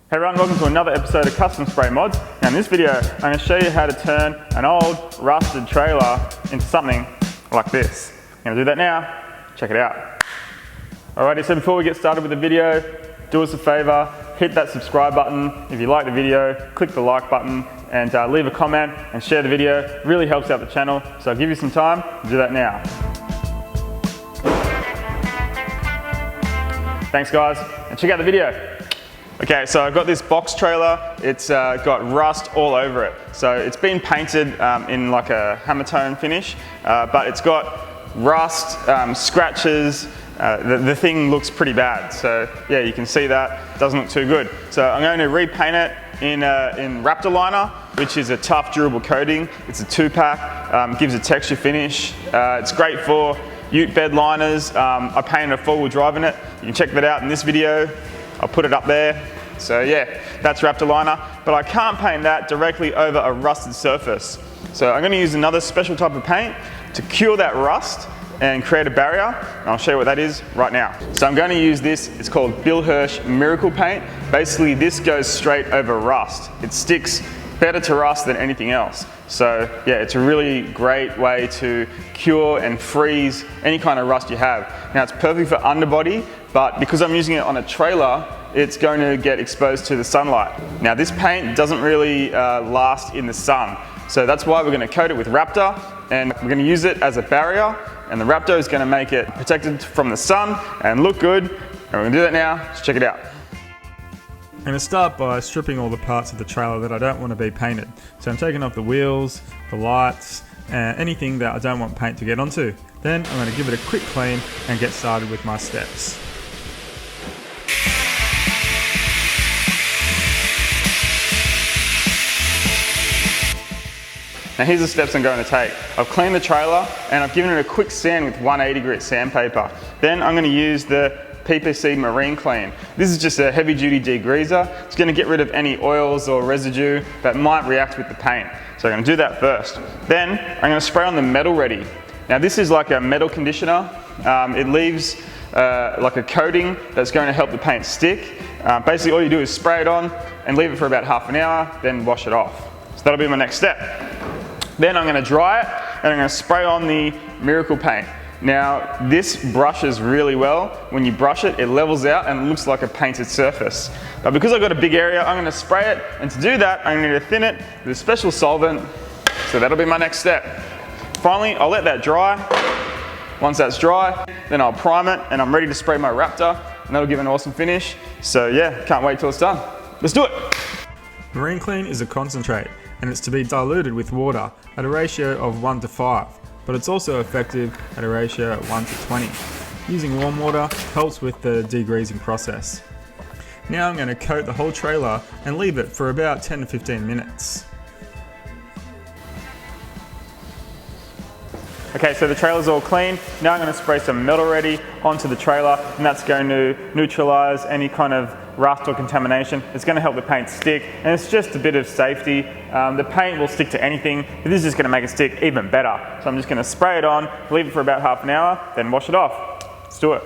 Hey everyone, welcome to another episode of Custom Spray Mods. Now in this video, I'm going to show you how to turn an old rusted trailer into something like this. I'm going to do that now. Check it out. Alrighty, so before we get started with the video, do us a favor, hit that subscribe button. If you like the video, click the like button and leave a comment and share the video. It really helps out the channel, so I'll give you some time to do that now. Thanks guys, and check out the video. Okay, so I've got this box trailer. It's got rust all over it. So it's been painted in like a hammer tone finish, but it's got rust, scratches. The thing looks pretty bad. So yeah, you can see that. It doesn't look too good. So I'm going to repaint it in Raptor Liner, which is a tough, durable coating. It's a 2-pack, gives a texture finish. It's great for ute bed liners. I painted a 4-wheel drive in it. You can check that out in this video. I'll put it up there. So yeah, that's Raptor Liner, but I can't paint that directly over a rusted surface. So I'm going to use another special type of paint to cure that rust and create a barrier, and I'll show you what that is right now. So I'm going to use this, it's called Bill Hirsch Miracle Paint. Basically this goes straight over rust. It sticks better to rust than anything else. So yeah, it's a really great way to cure and freeze any kind of rust you have. Now it's perfect for underbody, but because I'm using it on a trailer, it's going to get exposed to the sunlight. Now this paint doesn't really last in the sun. So that's why we're going to coat it with Raptor, and we're going to use it as a barrier, and the Raptor is going to make it protected from the sun and look good. And we're going to do that now. Let's check it out. I'm going to start by stripping all the parts of the trailer that I don't want to be painted. So I'm taking off the wheels, the lights, and anything that I don't want paint to get onto. Then I'm going to give it a quick clean and get started with my steps. Now here's the steps I'm going to take. I've cleaned the trailer and I've given it a quick sand with 180 grit sandpaper. Then I'm going to use the PPC Marine Clean. This is just a heavy duty degreaser. It's going to get rid of any oils or residue that might react with the paint. So I'm going to do that first. Then I'm going to spray on the Metal Ready. Now this is like a metal conditioner. It leaves like a coating that's going to help the paint stick. Basically all you do is spray it on and leave it for about half an hour, then wash it off. So that'll be my next step. Then I'm going to dry it and I'm going to spray on the Miracle Paint. Now this brushes really well. When you brush it, it levels out and looks like a painted surface. But because I've got a big area, I'm going to spray it, and to do that I'm going to thin it with a special solvent. So that'll be my next step. Finally, I'll let that dry. Once that's dry, then I'll prime it and I'm ready to spray my Raptor, and that'll give an awesome finish. So yeah, can't wait till it's done. Let's do it. Marine Clean is a concentrate, and it's to be diluted with water at a ratio of 1:5, but it's also effective at a ratio of 1:20. Using warm water helps with the degreasing process. Now I'm going to coat the whole trailer and leave it for about 10 to 15 minutes. Okay, so the trailer's all clean. Now I'm going to spray some Metal Ready onto the trailer, and that's going to neutralize any kind of rust or contamination. It's going to help the paint stick, and it's just a bit of safety. The paint will stick to anything, but this is just going to make it stick even better. So I'm just going to spray it on, leave it for about half an hour, then wash it off. Let's do it.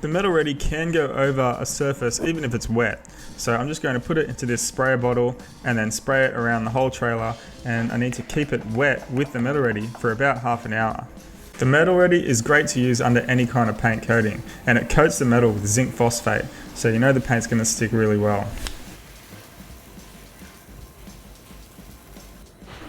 The Metal Ready can go over a surface even if it's wet. So I'm just going to put it into this sprayer bottle and then spray it around the whole trailer, and I need to keep it wet with the Metal Ready for about half an hour. The Metal Ready is great to use under any kind of paint coating, and it coats the metal with zinc phosphate, so you know the paint's going to stick really well.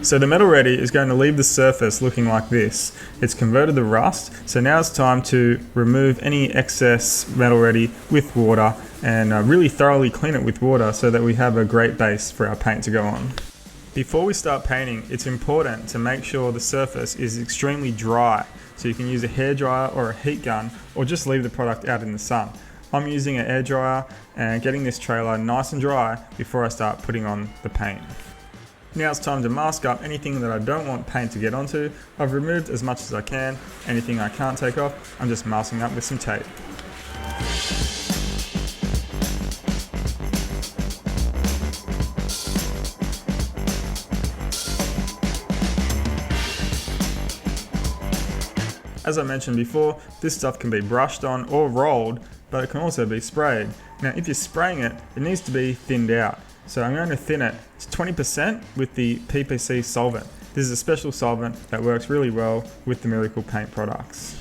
So the Metal Ready is going to leave the surface looking like this. It's converted the rust, so now it's time to remove any excess Metal Ready with water and really thoroughly clean it with water so that we have a great base for our paint to go on. Before we start painting, it's important to make sure the surface is extremely dry, so you can use a hairdryer or a heat gun, or just leave the product out in the sun. I'm using an air dryer and getting this trailer nice and dry before I start putting on the paint. Now it's time to mask up anything that I don't want paint to get onto. I've removed as much as I can. Anything I can't take off, I'm just masking up with some tape. As I mentioned before, this stuff can be brushed on or rolled but it can also be sprayed. Now if you're spraying it, it needs to be thinned out. So I'm going to thin it to 20% with the PPC solvent. This is a special solvent that works really well with the Miracle Paint products.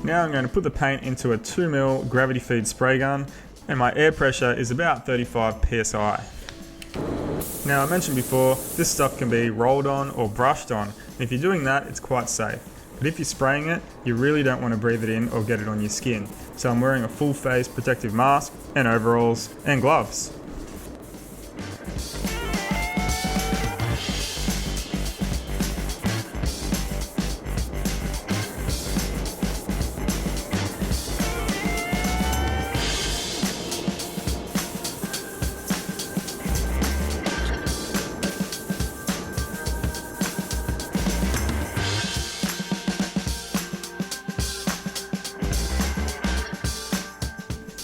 Now I'm going to put the paint into a 2mm gravity feed spray gun, and my air pressure is about 35 psi. Now I mentioned before, this stuff can be rolled on or brushed on, and if you're doing that, it's quite safe. But if you're spraying it, you really don't want to breathe it in or get it on your skin. So I'm wearing a full face protective mask and overalls and gloves.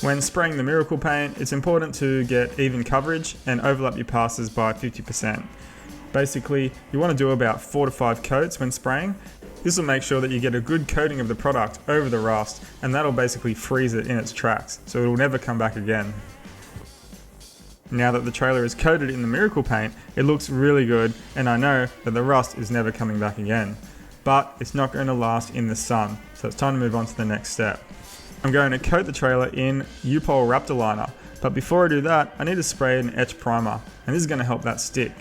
When spraying the Miracle Paint, it's important to get even coverage and overlap your passes by 50%. Basically, you want to do about 4 to 5 coats when spraying. This will make sure that you get a good coating of the product over the rust, and that'll basically freeze it in its tracks, so it'll never come back again. Now that the trailer is coated in the Miracle Paint, it looks really good, and I know that the rust is never coming back again. But it's not going to last in the sun, so it's time to move on to the next step. I'm going to coat the trailer in U-POL Raptor Liner, but before I do that, I need to spray an etch primer, and this is going to help that stick.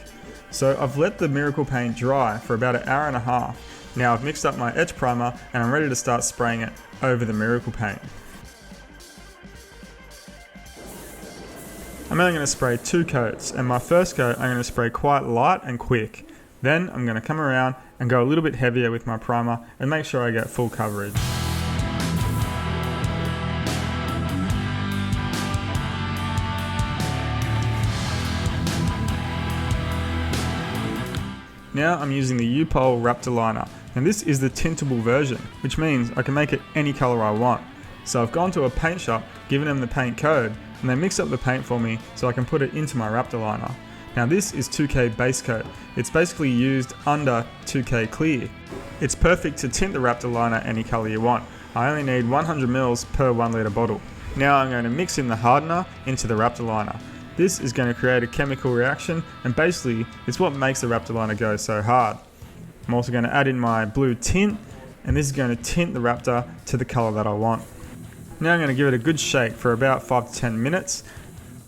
So I've let the Miracle Paint dry for about an hour and a half. Now I've mixed up my etch primer and I'm ready to start spraying it over the Miracle Paint. I'm only going to spray 2 coats, and my first coat I'm going to spray quite light and quick. Then I'm going to come around and go a little bit heavier with my primer and make sure I get full coverage. Now I'm using the U-POL Raptor Liner, and this is the tintable version, which means I can make it any colour I want. So I've gone to a paint shop, given them the paint code, and they mix up the paint for me so I can put it into my Raptor Liner. Now this is 2K base coat. It's basically used under 2K clear. It's perfect to tint the Raptor Liner any colour you want. I only need 100ml per 1 litre bottle. Now I'm going to mix in the hardener into the Raptor Liner. This is going to create a chemical reaction, and basically it's what makes the Raptor Liner go so hard. I'm also going to add in my blue tint, and this is going to tint the Raptor to the colour that I want. Now I'm going to give it a good shake for about 5 to 10 minutes.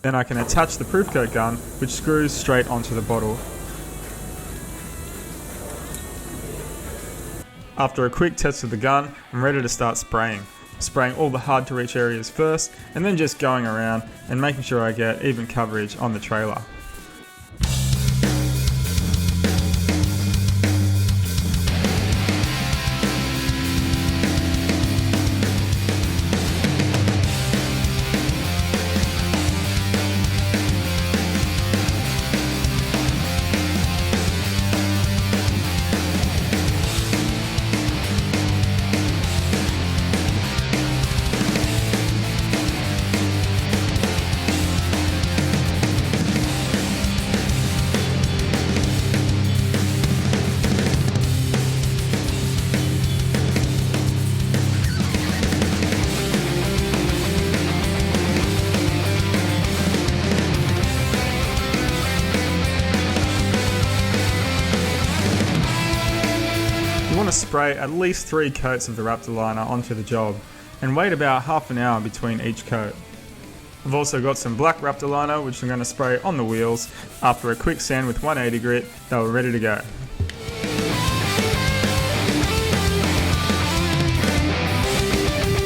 Then I can attach the proof coat gun, which screws straight onto the bottle. After a quick test of the gun, I'm ready to start spraying. Spraying all the hard to reach areas first, and then just going around and making sure I get even coverage on the trailer. You want to spray at least 3 coats of the Raptor Liner onto the job, and wait about half an hour between each coat. I've also got some black Raptor Liner which I'm going to spray on the wheels. After a quick sand with 180 grit, they were ready to go.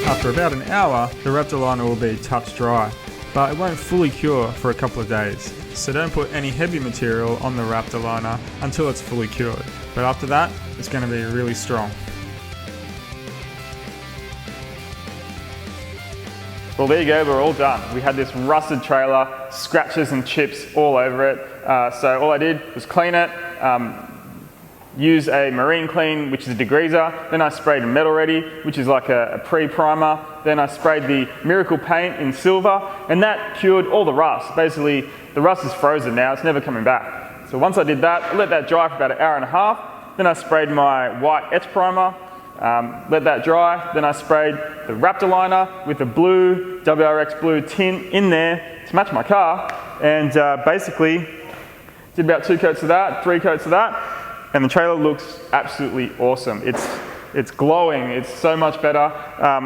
After about an hour, the Raptor Liner will be touch dry, but it won't fully cure for a couple of days. So don't put any heavy material on the Raptor Liner until it's fully cured. But after that, it's going to be really strong. Well, there you go, we're all done. We had this rusted trailer, scratches and chips all over it. So all I did was clean it, use a Marine Clean, which is a degreaser. Then I sprayed Metal Ready, which is like a pre-primer. Then I sprayed the Miracle Paint in silver, and that cured all the rust. Basically, the rust is frozen now, it's never coming back. So once I did that, I let that dry for about an hour and a half. Then I sprayed my white etch primer, Let that dry, then I sprayed the Raptor liner with the blue, WRX blue tint in there to match my car, and basically did about 2 coats of that, 3 coats of that, and the trailer looks absolutely awesome. It's glowing, it's so much better.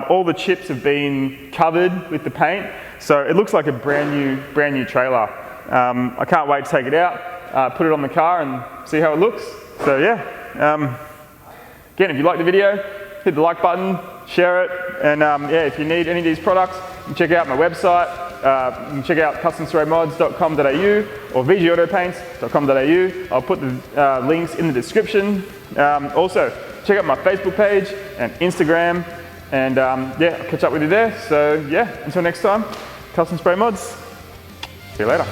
All the chips have been covered with the paint, so it looks like a brand new trailer. I can't wait to take it out, put it on the car and see how it looks. So yeah, again, if you like the video, hit the like button, share it, and yeah, if you need any of these products, you can check out my website. You can check out customspraymods.com.au or vgautopaints.com.au. I'll put the links in the description. Also, check out my Facebook page and Instagram, and yeah, I'll catch up with you there. So yeah, until next time, Custom Spray Mods. See you later.